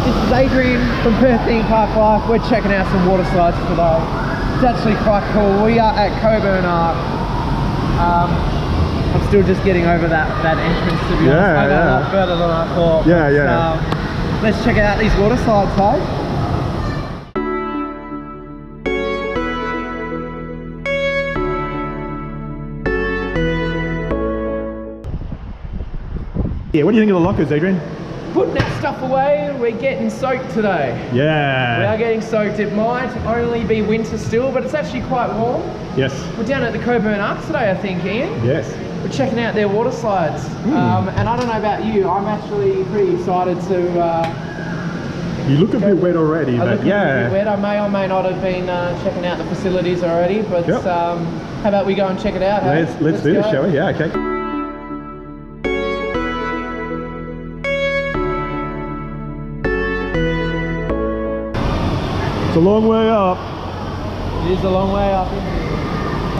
This is Adrian from Perth Theme Park Life. We're checking out some water slides today. It's actually quite cool. We are at Coburn ARC. I'm still just getting over that entrance, to be honest. I got a lot further than I thought. Let's check out these water slides, hey? Yeah, what do you think of the lockers, Adrian? Putting that stuff away, we're getting soaked today. Yeah. We are getting soaked. It might only be winter still, but it's actually quite warm. Yes. We're down at the Coburn ARC today, I think, Ian. Yes. We're checking out their water slides. And I don't know about you, I'm actually pretty excited to... you look a bit wet already, but yeah. A bit wet. I may or may not have been checking out the facilities already, but how about we go and check it out? Hey? Let's do this, shall we? Yeah, okay. It's a long way up. It is a long way up.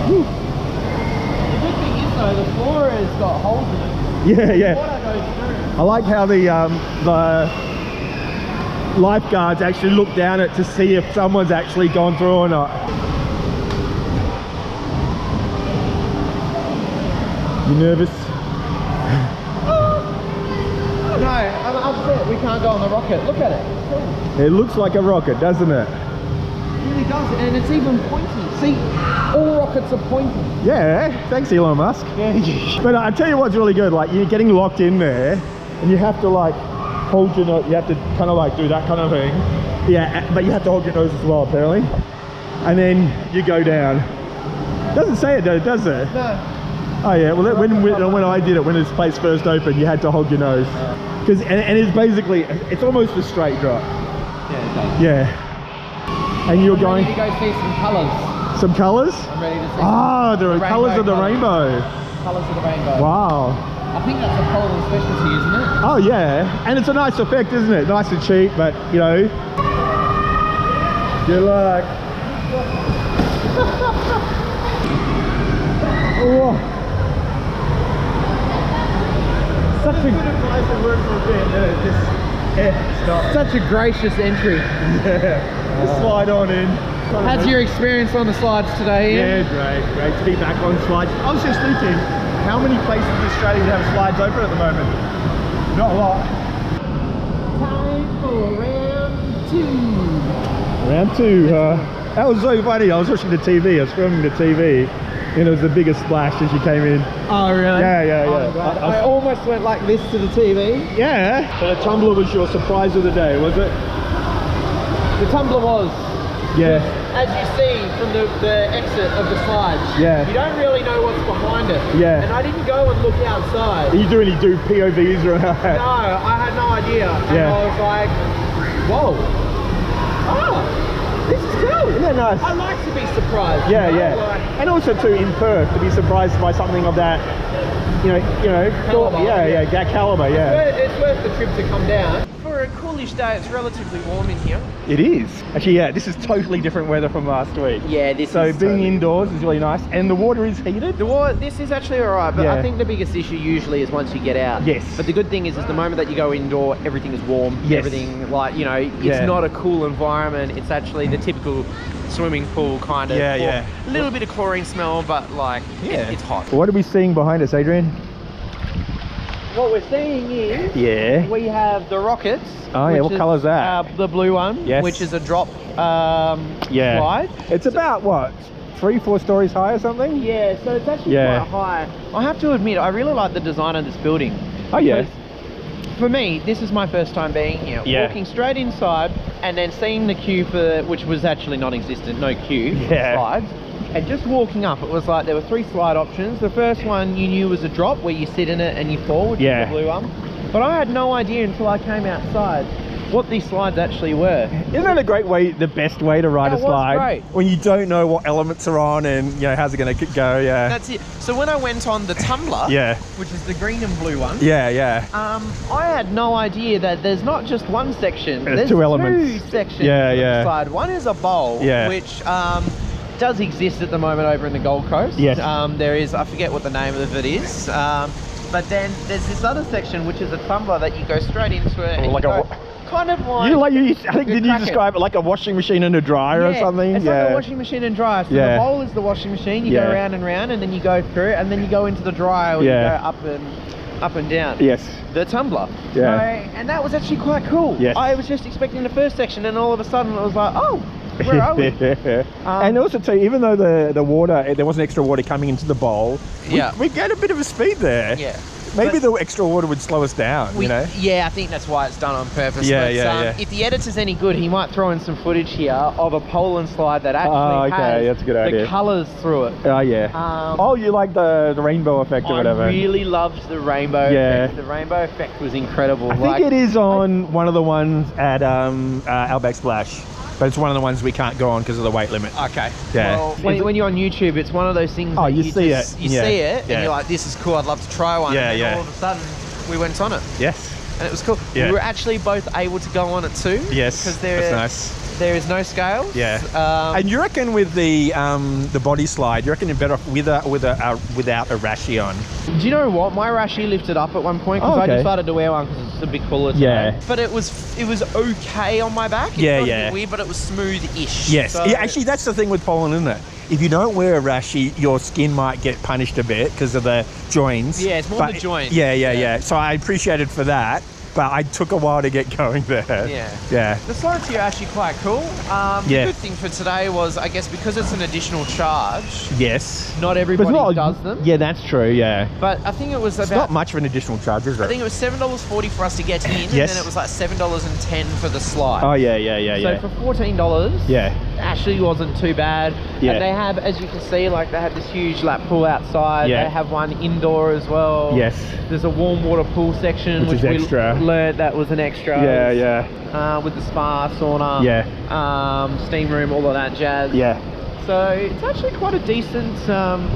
The good thing is though, the floor has got holes in it. Yeah, yeah. The water goes through. I like how the lifeguards actually look down it to see if someone's actually gone through or not. You nervous? No, I'm upset we can't go on the rocket. Look at it. It looks like a rocket, doesn't it? It really does, and it's even pointy. See, all rockets are pointy. Yeah, thanks Elon Musk. Yeah. But I tell you what's really good, like you're getting locked in there and you have to like hold your nose, you have to kind of like do that kind of thing. Yeah, but you have to hold your nose as well apparently. And then you go down. Doesn't say it though, does it? No. Oh yeah, well when I did it, when this place first opened, you had to hold your nose. Because and it's basically, it's almost a straight drop. Yeah, it does. Yeah. And you're going... ready to go see some colours. Some colours? I'm ready to see the colours of the rainbow. Colours of the rainbow. Wow. I think that's a Poland specialty, isn't it? Oh yeah, and it's a nice effect, isn't it? Nice and cheap, but you know. Good luck. Oh. Such a good advice to work for a bit. Such a gracious entry. Yeah. Just slide on in. How's your experience on the slides today, Ian? Yeah, great to be back on slides. I was just thinking, how many places in Australia have slides open at the moment? Not a lot. Time for round two. Round two, that was so funny. I was watching the TV, I was filming the TV, and it was the biggest splash as you came in. Oh really? Yeah. I almost went like this to the TV. Yeah. So the tumbler was your surprise of the day, was it? The tumbler was. Yeah. As you see from the exit of the slides, you don't really know what's behind it. Yeah. And I didn't go and look outside. You do any POVs or No, I had no idea. And I was like, whoa. Oh, this is cool. Isn't that nice? I like to be surprised. Yeah, you know? yeah. Like, and also too in Perth to be surprised by something of that, caliber, that caliber, It's worth the trip to come down. For a coolish day, it's relatively warm in here. It is. Actually, yeah, this is totally different weather from last week. Yeah, So being indoors is really nice, and the water is heated. This is actually alright, but I think the biggest issue usually is once you get out. Yes. But the good thing is the moment that you go indoor, everything is warm. Yes. Everything, like, it's not a cool environment. It's actually the typical swimming pool kind of. Yeah. A little bit of chlorine smell, but like, it's hot. What are we seeing behind us, Adrian? What we're seeing is we have the rockets. Oh yeah, what colour is that? The blue one, which is a drop slide. It's about what, 3-4 stories high or something? Yeah, so it's actually quite high. I have to admit, I really like the design of this building. Oh yeah. For me, this is my first time being here. Walking straight inside and then seeing the queue which was actually non-existent, no queue for slides. And just walking up, it was like there were 3 slide options. The first one you knew was a drop where you sit in it and you fall, which is the blue one. But I had no idea until I came outside what these slides actually were. Isn't that a great way, the best way to ride a slide? Great. When you don't know what elements are on and how's it going to go, That's it. So when I went on the tumbler, which is the green and blue one, I had no idea that there's not just one section, there's 2 elements. 2 sections of the slide. One is a bowl, which does exist at the moment over in the Gold Coast. There is, I forget what the name of it is. But then there's this other section which is a tumbler that you go straight into it. And like kind of like... I think, did you describe it like a washing machine and a dryer or something? It's like a washing machine and dryer. So the bowl is the washing machine. You go round and round, and then you go through it, and then you go into the dryer where you go up and down. Yes. The tumbler. Yeah. So, and that was actually quite cool. Yes. I was just expecting the first section, and all of a sudden it was like, oh, where are we? And also too, even though the water, there wasn't extra water coming into the bowl, we gained a bit of a speed there. Yeah. Maybe the extra water would slow us down, you know? Yeah, I think that's why it's done on purpose. Yeah, If the editor's any good, he might throw in some footage here of a Poland slide that actually has that's a good idea. The colours through it. Oh, yeah. You like the rainbow effect or whatever? I really loved the rainbow effect. The rainbow effect was incredible. I think it is on one of the ones at Outback Splash. But it's one of the ones we can't go on because of the weight limit. Okay. Yeah. Well, when you're on YouTube, it's one of those things. Oh, you see it. You see it, and you're like, "This is cool. I'd love to try one." And then all of a sudden, we went on it. Yes. And it was cool. Yeah. We were actually both able to go on it too. Yes. Because that's nice. There is no scales. Yeah. And you reckon with the body slide, you reckon you're better off without a rashie on? Do you know what? My rashie lifted up at one point because I decided to wear one because it's a bit cooler today. Yeah. But it was okay on my back. It was a bit weird, but it was smooth-ish. Yes. So, yeah. Actually, that's the thing with Poland, isn't it? If you don't wear a rashie, your skin might get punished a bit because of the joints. Yeah, it's more the joints. Yeah. So I appreciated for that. But I took a while to get going there. Yeah. The slides here are actually quite cool. The good thing for today was, I guess, because it's an additional charge. Yes. Not everybody does them. Yeah, that's true. Yeah. But I think it was it's not much of an additional charge, is it? I think it was $7.40 for us to get in, and then it was like $7.10 for the slide. Oh yeah. So for $14, actually wasn't too bad. Yeah. And they have, as you can see, like they have this huge lap pool outside. Yeah. They have one indoor as well. Yes. There's a warm water pool section, which is extra. We learned that was an extra. Yeah. With the spa, sauna, steam room, all of that jazz. Yeah. So it's actually quite a decent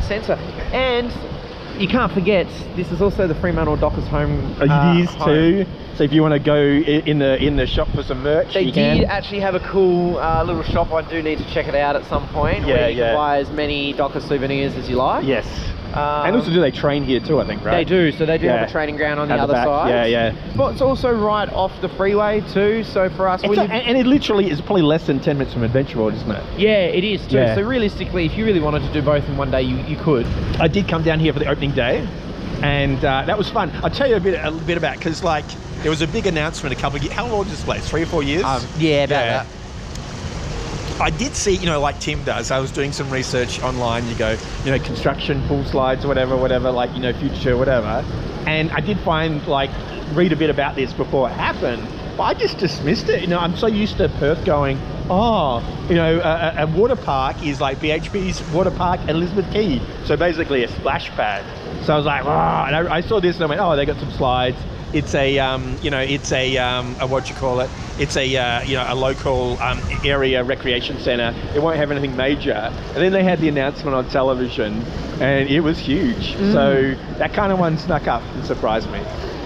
centre. And you can't forget, this is also the Fremantle Dockers home. It is too. So if you want to go in the shop for some merch, you can. They did actually have a cool little shop. I do need to check it out at some point. Where you can buy as many Docker souvenirs as you like. Yes. And also, do they train here too? I think, right? They do. So they do have a training ground on the other side. Yeah. But it's also right off the freeway too. So for us, and it literally is probably less than 10 minutes from Adventure World, isn't it? Yeah, it is too. So realistically, if you really wanted to do both in one day, you could. I did come down here for the opening day, and that was fun. I'll tell you a bit about, because like there was a big announcement a couple of years. How old is this place? 3 or 4 years? About that. I did see, like Tim does, I was doing some research online, construction, pool slides, whatever, like, future, whatever. And I did read a bit about this before it happened, but I just dismissed it. I'm so used to Perth going, a water park is like BHP's water park at Elizabeth Quay. So basically a splash pad. So I was like, and I saw this and I went, they got some slides. It's a, what you call it? It's a local area recreation centre. It won't have anything major. And then they had the announcement on television, and it was huge. So that kind of one snuck up and surprised me.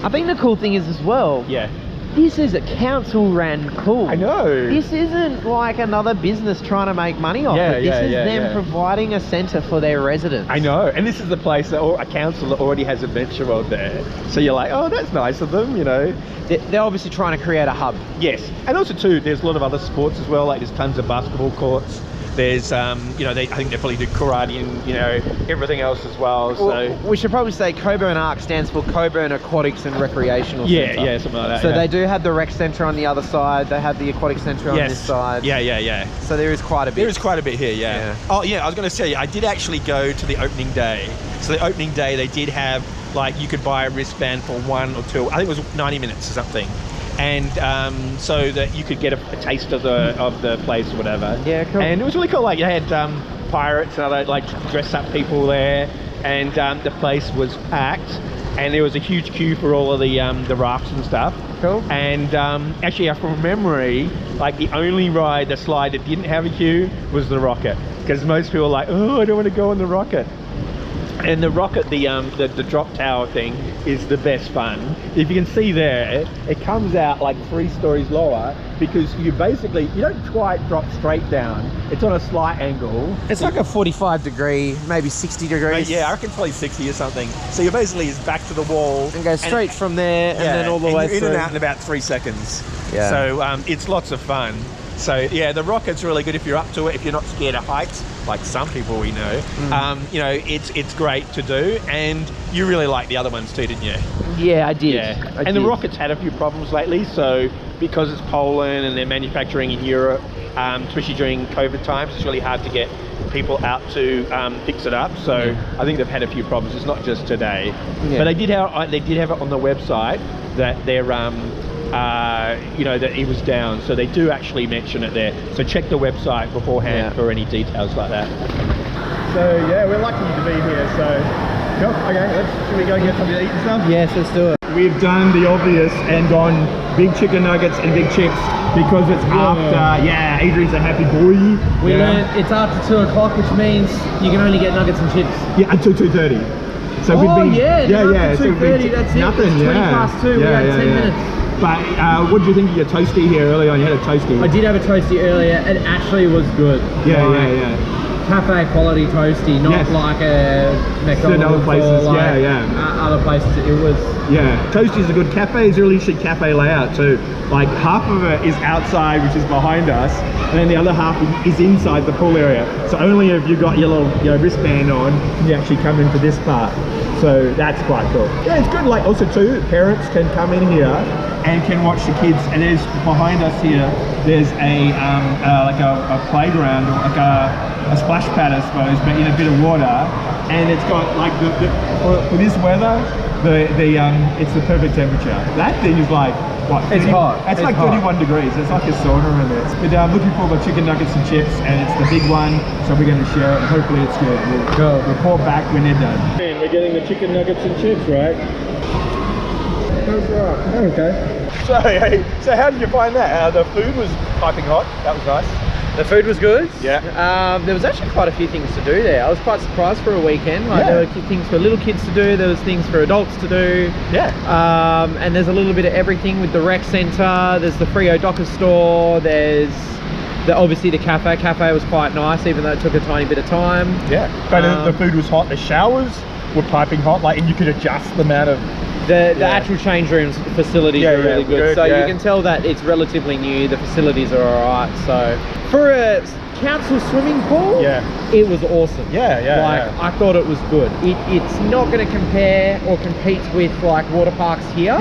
I think the cool thing is as well. Yeah. This is a council-ran pool. I know. This isn't like another business trying to make money off it. This is them providing a centre for their residents. I know. And this is the place that a council that already has Adventure World there. So you're like, that's nice of them, They're obviously trying to create a hub. Yes. And also, too, there's a lot of other sports as well. Like there's tons of basketball courts. There's, I think they probably do karate and, everything else as well. So we should probably say Coburn ARC stands for Coburn Aquatics and Recreational Centre. Yeah, something like that. So they do have the rec centre on the other side. They have the aquatic centre on this side. Yeah. So there is quite a bit. There is quite a bit here, yeah. Oh, yeah, I was going to say, I did actually go to the opening day. So the opening day, they did have, you could buy a wristband for 1 or 2, I think it was 90 minutes or something. And so that you could get a taste of the place or whatever. Yeah, cool. And it was really cool. Like, they had pirates and other dress up people there, and the place was packed. And there was a huge queue for all of the rafts and stuff. Cool. And actually, from memory, the only the slide that didn't have a queue was the rocket, because most people were like, I don't want to go on the rocket. And the rocket, the drop tower thing is the best fun. If you can see there, it comes out like 3 stories lower because you don't quite drop straight down. It's on a slight angle. It's like a 45 degree, maybe 60 degrees. Yeah, I reckon probably 60 or something. So you're basically back to the wall. And go straight from there and then all the way in through. and out in about 3 seconds. Yeah. So it's lots of fun. So yeah, the rocket's really good if you're up to it, if you're not scared of heights, like some people we know. You know, it's great to do, and you really like the other ones too, didn't you? Yeah, I did. Yeah. And the rocket's had a few problems lately, so because it's Poland and they're manufacturing in Europe, especially during COVID times, it's really hard to get people out to fix it up. So I think they've had a few problems. It's not just today, but they did have it on the website that they're you know, that it was down, so they do actually mention it there. So check the website beforehand for any details like that. So yeah, we're lucky to be here. So cool. Okay, should we go get something to eat and stuff? Yes, let's do it. We've done the obvious and gone big chicken nuggets and big chips because it's after. Yeah, Adrian's a happy boy. We learned it's after 2 o'clock, which means you can only get nuggets and chips. Yeah, until 2:30. So we've been. Yeah. So 2:30. That's it. Nothing. It's 20 past 2. We had 10 minutes. But what did you think of your toasty here early on? You had a toasty. I did have a toasty earlier. It actually was good. Yeah. Cafe quality toasty, not like a McDonald's other places. or like other places. It was. Yeah, toasties are good. Cafe is really chic cafe layout too. Like half of it is outside, which is behind us, and then the other half is inside the pool area. So only if you've got your little wristband on can you actually come into this part. So that's quite cool. Yeah, it's good. Like also too, parents can come in here and can watch the kids. And there's behind us here, there's a like a playground or like a splash pad, I suppose, but in a bit of water. And it's got like for this weather, it's the perfect temperature. That thing is like what? It's hot. It's like 31 degrees. It's like a sauna in there. But I'm looking for the chicken nuggets and chips, and it's the big one, so we're going to share it. And hopefully it's good. We'll report back when they're done. And we're getting the chicken nuggets and chips, right? Okay. So how did you find that? The food was piping hot. That was nice. The food was good. Yeah. There was actually quite a few things to do there. I was quite surprised for a weekend. Like there were things for little kids to do. There was things for adults to do. Yeah. And there's a little bit of everything with the rec centre. There's the Frio Docker store. There's obviously the cafe. Cafe was quite nice, even though it took a tiny bit of time. Yeah. But the food was hot. The showers were piping hot. Like, and you could adjust the amount of. The actual change rooms facilities are really good. So you can tell that it's relatively new. The facilities are alright. So for a council swimming pool, it was awesome. I thought it was good. It's not going to compare or compete with like water parks here.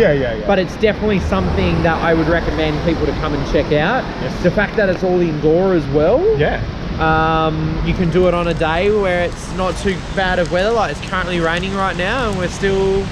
But it's definitely something that I would recommend people to come and check out. The fact that it's all indoor as well. You can do it on a day where it's not too bad of weather. Like it's currently raining right now, and we're still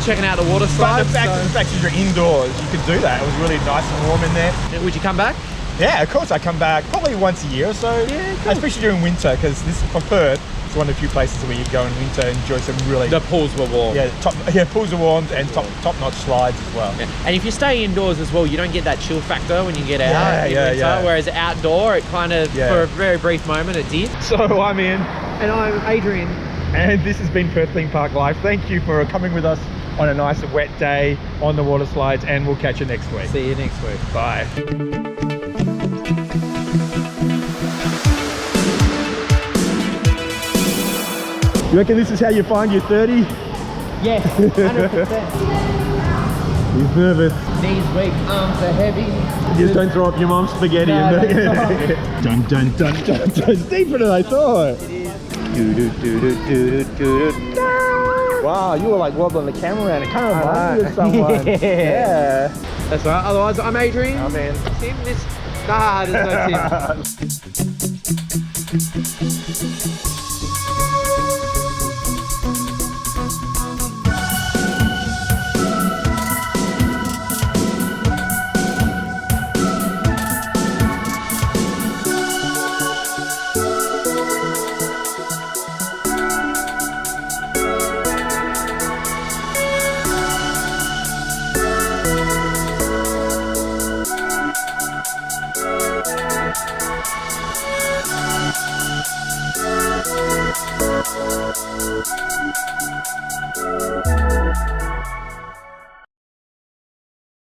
checking out the water slides. But the fact that you're indoors, you could do that. It was really nice and warm in there. Would you come back? Yeah, of course I come back probably once a year or so. Yeah, cool. Especially during winter, because this for Perth, it's one of the few places where you go in winter and enjoy some really. The pools were warm. Yeah, pools are warm and top-notch slides as well. Yeah. And if you stay indoors as well, you don't get that chill factor when you get out in winter. Whereas outdoor, it kind of for a very brief moment it did. So I'm Ian. And I'm Adrian. And this has been Perth Theme Park Live. Thank you for coming with us on a nice and wet day on the water slides, and we'll catch you next week. See you next week. Bye. You reckon this is how you find your 30? Yes, 100%. He's nervous. Knees weak, arms are heavy. Just don't throw up your mom's spaghetti. Dun dun dun dun dun. It's deeper than I thought. It is. Wow, you were like wobbling the camera around. It kind of reminded me of someone. Yeah. That's right. Otherwise, I'm Adrian. I'm Ian. Tim, there's no Tim.